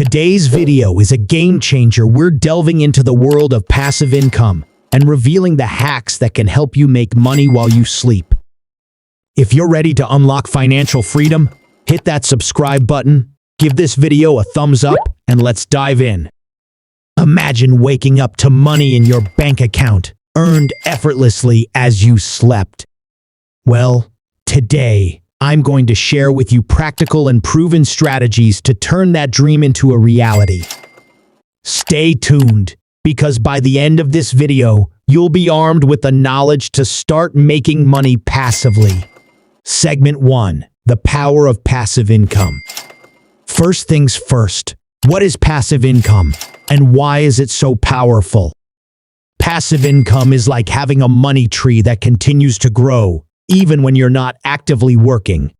Today's video is a game changer. We're delving into the world of passive income and revealing the hacks that can help you make money while you sleep. If you're ready to unlock financial freedom, hit that subscribe button, give this video a thumbs up, and let's dive in. Imagine waking up to money in your bank account, earned effortlessly as you slept. Well, today, I'm going to share with you practical and proven strategies to turn that dream into a reality. Stay tuned, because by the end of this video, you'll be armed with the knowledge to start making money passively. Segment 1. The power of passive income. First things first, what is passive income, and why is it so powerful? Passive income is like having a money tree that continues to grow, even when you're not actively working.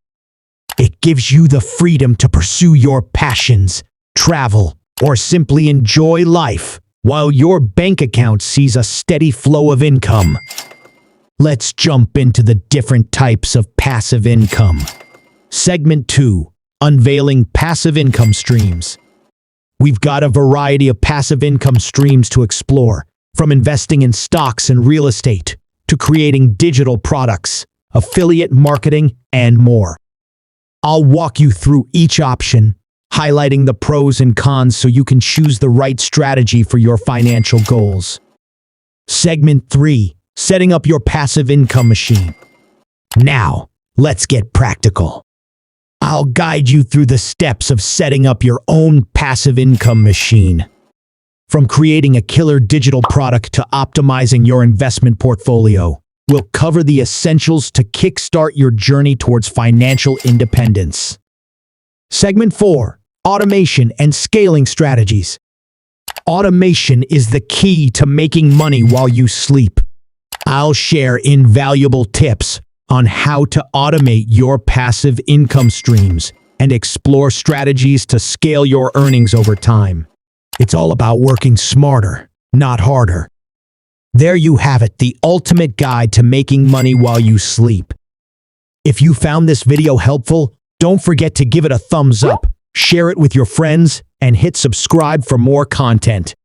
It gives you the freedom to pursue your passions, travel, or simply enjoy life, while your bank account sees a steady flow of income. Let's jump into the different types of passive income. Segment 2. Unveiling passive income streams. We've got a variety of passive income streams to explore, from investing in stocks and real estate, to creating digital products, affiliate marketing, and more. I'll walk you through each option, highlighting the pros and cons so you can choose the right strategy for your financial goals. Segment 3. Setting up your passive income machine. Now, let's get practical. I'll guide you through the steps of setting up your own passive income machine. From creating a killer digital product to optimizing your investment portfolio, we'll cover the essentials to kickstart your journey towards financial independence. Segment 4. Automation and scaling strategies. Automation is the key to making money while you sleep. I'll share invaluable tips on how to automate your passive income streams and explore strategies to scale your earnings over time. It's all about working smarter, not harder. There you have it, the ultimate guide to making money while you sleep. If you found this video helpful, don't forget to give it a thumbs up, share it with your friends, and hit subscribe for more content.